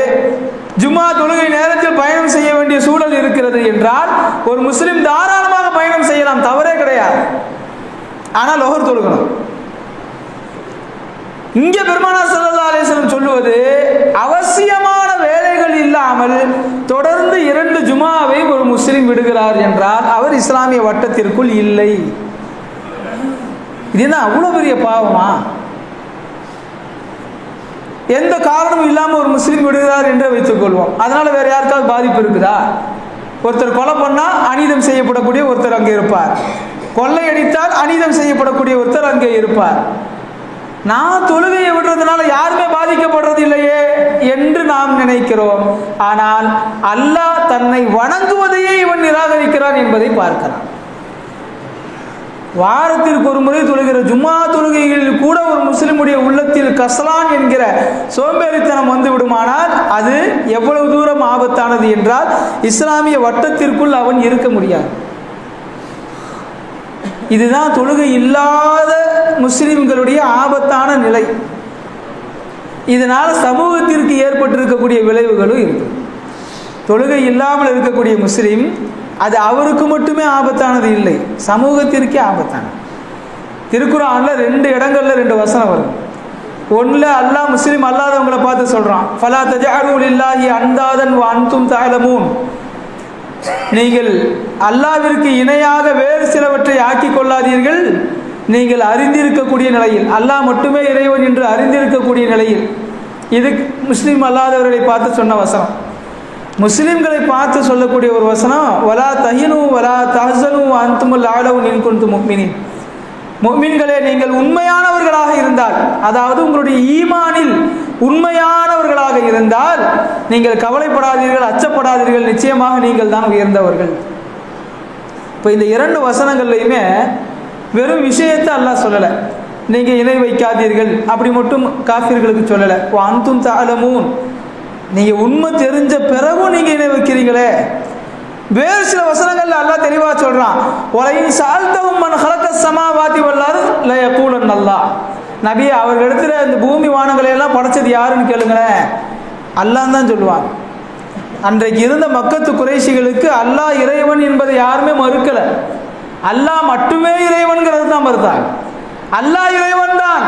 ஜும்மா தொழுகை நேரத்தில் பயணம் செய்ய வேண்டிய சூழல் இருக்கிறது என்றால் ஒரு முஸ்லிம் தாராளமாக பயணம் செய்யலாம், தவறே கிடையாது. ஆனால் லோஹர் தொழுகணும். இங்கே பெருமானார் ஸல்லல்லாஹு அலைஹி வஸல்லம் சொல்லுவது, அவசியமான வேலைகள் இல்லாமல் தொடர்ந்து 2 ஜுமாவை ஒரு முஸ்லிம் விடுகிறார் என்றால் அவர் இஸ்லாமிய வட்டத்திற்குள் இல்லை. இது என்ன அவ்வளோ பெரிய பாவமா? எந்த காரணமும் இல்லாமல் ஒரு முஸ்லீம் விடுகிறார் என்று வைத்துக் கொள்வோம், அதனால வேற யாருக்காவது பாதிப்பு இருக்குதா? ஒருத்தர் கொலை பண்ணால் அநீதம் செய்யப்படக்கூடிய ஒருத்தர் அங்கே இருப்பார், கொள்ளையடித்தால் அநீதம் செய்யப்படக்கூடிய ஒருத்தர் அங்கே இருப்பார். நான் தொழுகையை விடுறதுனால யாருமே பாதிக்கப்படுறது இல்லையே என்று நாம் நினைக்கிறோம். ஆனால் அல்லாஹ் தன்னை வணங்குவதையே இவன் நிராகரிக்கிறான் என்பதை பார்க்கலாம். வாரத்திற்கு ஒரு முறை தொழுகிற ஜும்மா தொழுகைகளில் கூட ஒரு முஸ்லிமுடைய உள்ளத்தில் கஸ்லான் என்கிற சோம்பேறித்தனம் வந்து விடுமானால் அது எவ்வளவு தூரம் ஆபத்தானது என்றால் இஸ்லாமிய வட்டத்திற்குள் அவன் இருக்க முடியாது. இதுதான் தொழுகை இல்லாத முஸ்லிம்களுடைய ஆபத்தான நிலை. இதனால் சமூகத்திற்கு ஏற்பட்டிருக்கக்கூடிய விளைவுகளும் இருக்கு. தொழுகை இல்லாமல் இருக்கக்கூடிய முஸ்லிம் அது அவருக்கு மட்டுமே ஆபத்தானது இல்லை, சமூகத்திற்கே ஆபத்தானது. திருக்குர்ஆனில் 2 இடங்கள்ல 2 வசனம் வரும். ஒன்றில் அல்லாஹ் முஸ்லீம் அல்லாதவங்களை பார்த்து சொல்றான், ஃபலா தஜஅலு லில்லாஹி அன்தாதன் வ அன்தும் தஅலமூன், நீங்கள் அல்லாஹ்விற்கு இணையாக வேறு சிலவற்றை ஆக்கி கொள்ளாதீர்கள், நீங்கள் அறிந்திருக்கக்கூடிய நிலையில், அல்லாஹ் மட்டுமே இறைவன் என்று அறிந்திருக்கக்கூடிய நிலையில். இது முஸ்லீம் அல்லாதவர்களை பார்த்து சொன்ன வசனம். முஸ்லிம்களை பார்த்து சொல்லக்கூடிய ஒரு வசனம், வலா தஹினு வலா தஹ்சனு அன்துமுல் அலவுன் இன் குன்தும் முஃமினீன், முஃமின்களே நீங்கள் உண்மையானவர்களாக இருந்தால், அதாவது உங்களுடைய ஈமானில் உண்மையானவர்களாக இருந்தால் நீங்கள் கவலைப்படாதீர்கள், அச்சப்படாதீர்கள், நிச்சயமாக நீங்கள் தான் உயர்ந்தவர்கள். இப்போ இந்த 2 வசனங்கள்லையுமே வெறும் விஷயத்தை அல்லாஹ் சொல்லலை, நீங்கள் இணை வைக்காதீர்கள் அப்படி மட்டும் காஃபிர்களுக்கு சொல்லலை. அன்தும் தஅலமூன், நீங்கள் உண்மை தெரிஞ்ச பிறகும் நீங்கள் இணை வைக்கிறீங்களே, வேறு சில வசனங்கள்ல அல்லாஹ் தெளிவா சொல்றான், வலைன் சஅல்தஹும் மன் ஹலகஸ் ஸமாவாதி வல் அர்த் லா யகூலன் அல்லாஹ். நபி அவர்களிடத்துல இந்த பூமி வானங்களை எல்லாம் படைச்சது யாருன்னு கேளுங்களேன், அல்லாஹ் தான் சொல்லுவாங்க. அன்றைக்கு இருந்த மக்கத்து குறைஷிகளுக்கு அல்லாஹ் இறைவன் என்பதை யாருமே மறுக்கல. அல்லாஹ் மட்டுமே இறைவன்கிறது தான் மறுத்தாங்க. அல்லாஹ் இறைவன் தான்,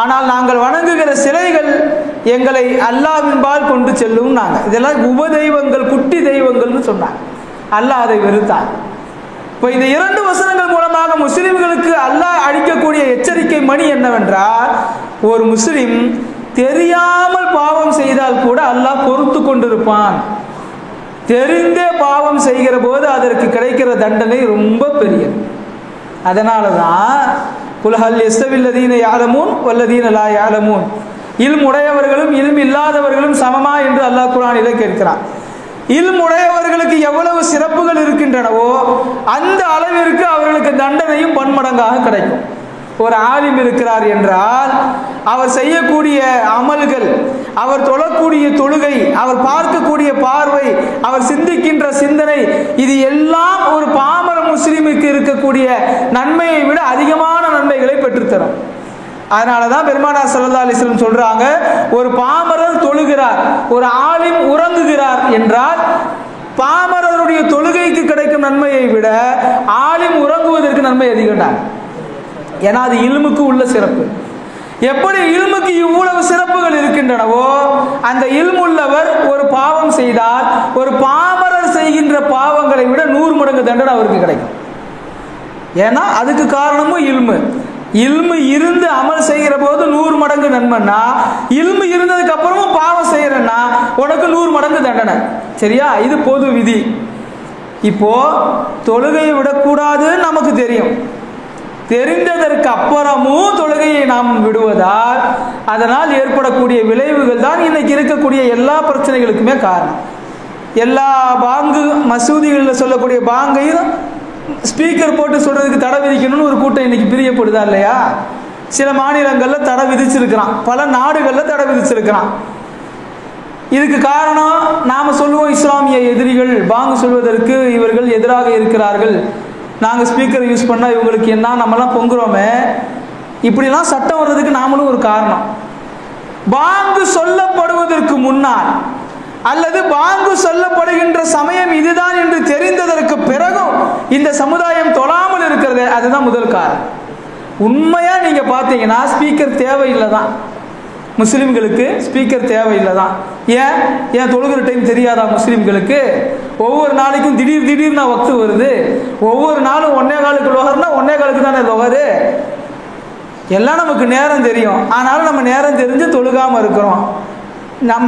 ஆனால் நாங்கள் வணங்குகிற சிலைகள் எங்களை அல்லாஹ்வின்பால் கொண்டு செல்லும் நாங்கள். இதெல்லாம் உபதெய்வங்கள், குட்டி தெய்வங்கள்னு சொன்னாங்க. அல்லாஹ் அதை வெறுத்தான். இப்போ இந்த 2 வசனங்கள் மூலமாக முஸ்லிம்களுக்கு அல்லாஹ் அளிக்கக்கூடிய எச்சரிக்கை மணி என்னவென்றால், ஒரு முஸ்லிம் தெரியாமல் பாவம் செய்தால் கூட அல்லாஹ் பொறுத்து கொண்டிருப்பான். தெரிந்தே பாவம் செய்கிற போது அதற்கு கிடைக்கிற தண்டனை ரொம்ப பெரியது. அதனால தான் குல் ஹல் யஸ்தவில்லதீன யஅலமூன் வல்லதீன லா யஅலமூன், இல்ம் உடையவர்களும் இல்ம் இல்லாதவர்களும் சமமா என்று அல்லாஹ் குர்ஆனிலே கேட்கிறான். இல்ம் உடையவர்களுக்கு எவ்வளவு சிறப்புகள் இருக்கின்றனவோ அந்த அளவிற்கு அவர்களுக்கு தண்டனையும் பன்மடங்காக கிடைக்கும். ஒரு ஆலிம் இருக்கிறார் என்றால் அவர் செய்யக்கூடிய அமல்கள், அவர் தொழக்கூடிய தொழுகை, அவர் பார்க்கக்கூடிய பார்வை, அவர் சிந்திக்கின்ற சிந்தனை, இது எல்லாம் ஒரு பாமர முஸ்லிமுக்கு இருக்கக்கூடிய நன்மையை விட அதிகமான நன்மைகளை பெற்றுத்தரும். அதனால தான் பெருமானார் ஸல்லல்லாஹு அலைஹி வஸல்லம் சொல்றாங்க, ஒரு பாமரர் தொழுகிறார், ஒரு ஆலிம் உறங்குகிறார் என்றால் பாமரருடைய தொழுகைக்கு கிடைக்கும் நன்மையை விட ஆலிம் உறங்குவதற்கு நன்மை அதிகம். ஏன்னா அது இல்முக்கு உள்ள சிறப்பு. எப்படி இல்முக்கு இவ்வளவு சிறப்புகள் இருக்கின்றனவோ அந்த இல்முள்ளவர் ஒரு பாவம் செய்தால் ஒரு பாமரர் செய்கின்ற பாவங்களை விட 100 மடங்கு தண்டனை அவருக்கு கிடைக்கும். ஏன்னா அதுக்கு காரணமும் இல்மு. இல்மு இருந்து அமல் செய்கிற போது 100 மடங்கு நன்மைன்னா, இல்மு இருந்ததுக்கு அப்புறமும் பாவம் செய்யறன்னா உனக்கு 100 மடங்கு தண்டனை. சரியா? இது பொது விதி. இப்போ தொழுகையை விடக்கூடாதுன்னு நமக்கு தெரியும். தெரிந்ததற்கு அப்புறமும் தொழுகையை நாம் விடுவதால் அதனால் ஏற்படக்கூடிய விளைவுகள் தான் இன்னைக்கு இருக்கக்கூடிய எல்லா பிரச்சனைகளுக்குமே காரணம். எல்லா பாங்கு மசூதிகளில் சொல்லக்கூடிய பாங்கையும் ஸ்பீக்கர் போட்டு சொல்றதுக்கு தடை விதிக்கணும்னு ஒரு கூட்டம் இன்னைக்கு பிரியப்படுதா இல்லையா? சில மாநிலங்களில் தடை விதிச்சிருக்கிறான், பல நாடுகளில் தடை விதிச்சிருக்கிறான். இதுக்கு காரணம் நாம் சொல்லுவோம், இஸ்லாமிய எதிரிகள் பாங்கு சொல்வதற்கு இவர்கள் எதிராக இருக்கிறார்கள், நாங்கள் ஸ்பீக்கர் யூஸ் பண்ணால் இவங்களுக்கு என்ன, நம்மலாம் பொங்குறோமே, இப்படிலாம் சட்டம் வர்றதுக்கு நாமளும் ஒரு காரணம். பாங்கு சொல்லப்படுவதற்கு முன்னால் அல்லது பாங்கு சொல்லப்படுகின்ற சமயம் இதுதான் என்று தெரிந்ததற்கு பிறகும் இந்த சமுதாயம் தொழாமல் இருக்கிறது, அதுதான் முதல் காரணம். உண்மையா நீங்க பார்த்தீங்கன்னா ஸ்பீக்கர் தேவையில்லை தான், முஸ்லிம்களுக்கு ஸ்பீக்கர் தேவையில்லை தான். ஏன் தொழுகிற டைம் தெரியாதா முஸ்லிம்களுக்கு? ஒவ்வொரு நாளைக்கும் திடீர்னு வக்து வருது, ஒவ்வொரு நாளும் 1:15 லோகர்னா 1:15 தானே லோகரு. எல்லாம் நமக்கு நேரம் தெரியும், ஆனாலும் நம்ம நேரம் தெரிஞ்சு தொழுகாமல் இருக்கிறோம்.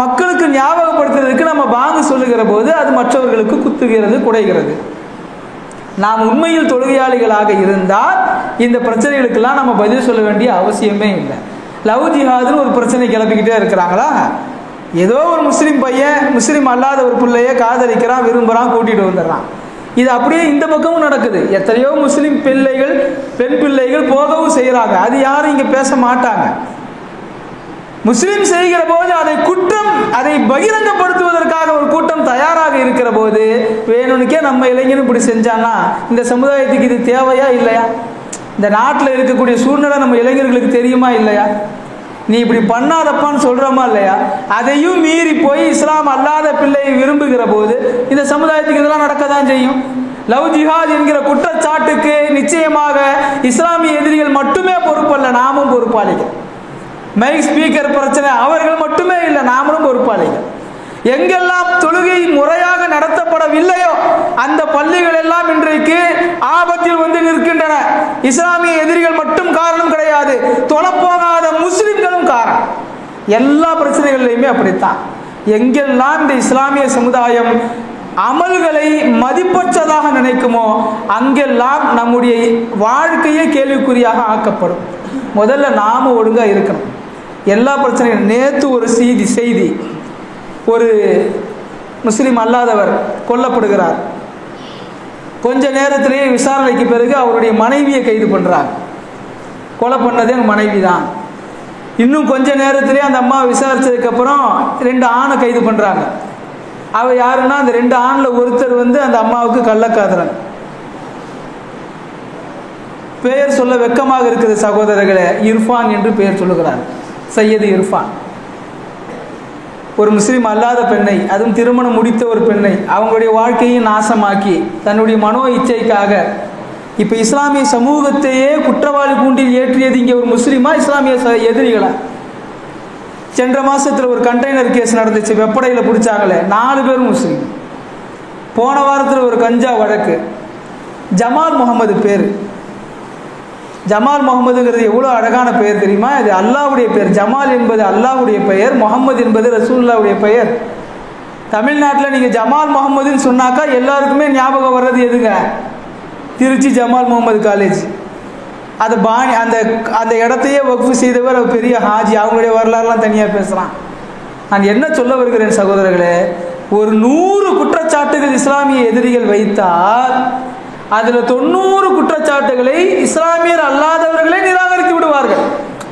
மக்களுக்கு ஞாபகப்படுத்துறதுக்கு நம்ம பாங்கு சொல்லுகிற போது அது மற்றவர்களுக்கு குத்துகிறது, குடைகிறது. நாம் உண்மையில் தொழுகையாளிகளாக இருந்தால் இந்த பிரச்சனைகளுக்கெல்லாம் நம்ம பதில் சொல்ல வேண்டிய அவசியமே இல்லை. லவ் ஜிஹாதுன்னு ஒரு பிரச்சனை கிளப்பிக்கிட்டே இருக்கிறாங்களா? ஏதோ ஒரு முஸ்லீம் பையன் முஸ்லீம் அல்லாத ஒரு பிள்ளைய காதலிக்கிறான், விரும்புகிறான், கூட்டிகிட்டு வந்துடுறான். இது அப்படியே இந்த பக்கமும் நடக்குது. எத்தனையோ முஸ்லீம் பிள்ளைகள், பெண் பிள்ளைகள் போகவும் செய்கிறாங்க. அது யாரும் இங்கே பேச மாட்டாங்க. முஸ்லீம் செய்கிற போது அதை குற்றம், அதை பகிரங்கப்படுத்துவதற்காக ஒரு கூட்டம் தயாராக இருக்கிற போது வேணும்னுக்கே நம்ம இளைஞனும் இப்படி செஞ்சான்னா இந்த சமுதாயத்துக்கு இது தேவையா இல்லையா? இந்த நாட்டில் இருக்கக்கூடிய சூழ்நிலை நம்ம இளைஞர்களுக்கு தெரியுமா இல்லையா? நீ இப்படி பண்ணாதப்பான்னு சொல்கிறோமா இல்லையா? அதையும் மீறி போய் இஸ்லாம் அல்லாத பிள்ளையை விரும்புகிற போது இந்த சமுதாயத்துக்கு இதெல்லாம் நடக்க தான் செய்யும். லவ் ஜிஹாத் என்கிற குற்றச்சாட்டுக்கு நிச்சயமாக இஸ்லாமிய எதிரிகள் மட்டுமே பொறுப்பல்ல, நாமும் பொறுப்பாளிகள். மைக் ஸ்பீக்கர் பிரச்சனை அவர்கள் மட்டுமே இல்லை, நாமளும் பொறுப்பாளிகள். எங்கெல்லாம் தொழுகை முறையாக நடத்தப்படவில்லையோ அந்த பள்ளிகள் எல்லாம் இன்றைக்கு ஆபத்தில் வந்து நிற்கின்றன. இஸ்லாமிய எதிரிகள் மட்டும் காரணம் கிடையாது, தொழப்போகாத முஸ்லிம்களும் காரணம். எல்லா பிரச்சனைகள்லையுமே அப்படித்தான். எங்கெல்லாம் இந்த இஸ்லாமிய சமுதாயம் அமல்களை மதிப்பற்றதாக நினைக்குமோ அங்கெல்லாம் நம்முடைய வாழ்க்கையே கேள்விக்குறியாக ஆக்கப்படும். முதல்ல நாம ஒழுங்கா இருக்கணும். எல்லா பிரச்சனையும். நேற்று ஒரு செய்தி, ஒரு முஸ்லீம் அல்லாதவர் கொல்லப்படுகிறார். கொஞ்ச நேரத்திலேயே விசாரணைக்கு பிறகு அவருடைய மனைவியை கைது பண்றாங்க. கொலை பண்ணதே மனைவி தான். இன்னும் கொஞ்ச நேரத்திலேயே அந்த அம்மா விசாரிச்சதுக்கு அப்புறம் 2 ஆணை கைது பண்றாங்க. அவ யாருன்னா அந்த 2 ஆண்ல ஒருத்தர் அந்த அம்மாவுக்கு கள்ளக்காதலன். பெயர் சொல்ல வெக்கமாக இருக்குது சகோதரர்களே. இர்ஃபான் என்று பெயர் சொல்லுகிறார். சையது இர்ஃபான். ஒரு முஸ்லீம் அல்லாத பெண்ணை, அதுவும் திருமணம் முடித்த ஒரு பெண்ணை அவங்களுடைய வாழ்க்கையை நாசமாக்கி தன்னுடைய மனோ இச்சைக்காக இப்போ இஸ்லாமிய சமூகத்தையே குற்றவாளி கூண்டில் ஏற்றியது இங்கே ஒரு முஸ்லீமா இஸ்லாமிய எதிரிகளா? சென்ற மாதத்தில் ஒரு கண்டெய்னர் கேஸ் நடந்துச்சு, வெப்படையில் பிடிச்சாங்களே, 4 பேரும் முஸ்லீம். போன வாரத்தில் ஒரு கஞ்சா வழக்கு, ஜமால் முகமது பேர். ஜமால் முகமதுங்கிறது எவ்வளோ அழகான பெயர் தெரியுமா? இது அல்லாஹ்வுடைய பெயர். ஜமால் என்பது அல்லாஹ்வுடைய பெயர், முகமது என்பது ரசூலுல்லாஹ்வுடைய பெயர். தமிழ்நாட்டில் நீங்கள் ஜமால் முகமதுன்னு சொன்னாக்கா எல்லாருக்குமே ஞாபகம் வர்றது எதுங்க? திருச்சி ஜமால் முகமது காலேஜ். அது அந்த இடத்தையே வக்ஃபு செய்தவர் பெரிய ஹாஜி. அவங்களுடைய வரலாறுலாம் தனியாக பேசலாம். நான் என்ன சொல்ல வருகிறேன் சகோதரர்களே, ஒரு 100 குற்றச்சாட்டுகள் இஸ்லாமிய எதிரிகள் வைத்தால் அதில் 90 குற்றச்சாட்டுகளை இஸ்லாமியர் அல்லாதவர்களே நிராகரித்து விடுவார்கள்.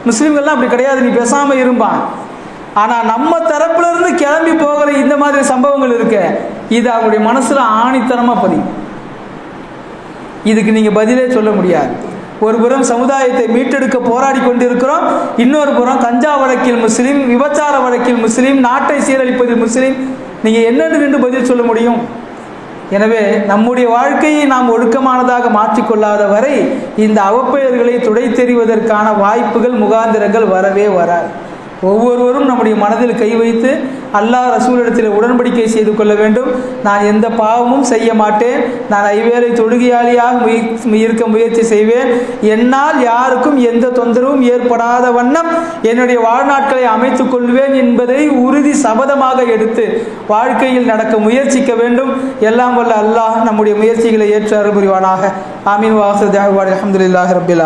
முஸ்லீம்கள்லாம் அப்படி கிடையாது, நீ பேசாமல் இருப்பான். ஆனால் நம்ம தரப்புல இருந்து கிளம்பி போகிற இந்த மாதிரி சம்பவங்கள் இருக்கு, இது அவங்களுடைய மனசில் ஆணித்தனமாக பதியும். இதுக்கு நீங்கள் பதிலே சொல்ல முடியாது. ஒரு புறம் சமுதாயத்தை மீட்டெடுக்க போராடி கொண்டிருக்கிறோம், இன்னொரு புறம் கஞ்சா வழக்கில் முஸ்லீம், விபச்சார வழக்கில் முஸ்லீம், நாட்டை சீரழிப்பதில் முஸ்லீம். நீங்கள் என்னென்று நின்று பதில் சொல்ல முடியும்? எனவே நம்முடைய வாழ்க்கையை நாம் ஒழுக்கமானதாக மாற்றிக்கொள்ளாத வரை இந்த அவப்பெயர்களை துடைத்தெறிவதற்கான வாய்ப்புகள், முகாந்திரங்கள் வரவே வராது. ஒவ்வொருவரும் நம்முடைய மனதில் கை வைத்து அல்லாஹ் ரசூலிடத்தில் உடன்படிக்கை செய்து கொள்ள வேண்டும். நான் எந்த பாவமும் செய்ய மாட்டேன், நான் ஐவேளை தொழுகையாளியாக இருக்க முயற்சி செய்வேன், என்னால் யாருக்கும் எந்த தொந்தரவும் ஏற்படாத வண்ணம் என்னுடைய வாழ்நாட்களை அமைத்துக் கொள்வேன் என்பதை உறுதி சபதமாக எடுத்து வாழ்க்கையில் நடக்க முயற்சிக்க வேண்டும். எல்லாம் வல்ல அல்லாஹ் நம்முடைய முயற்சிகளை ஏற்று அருள் புரிவானாக. ஆமீன். வாஹிர் தஅவானா அல்ஹம்துலில்லாஹி ரப்பில் ஆலமீன்.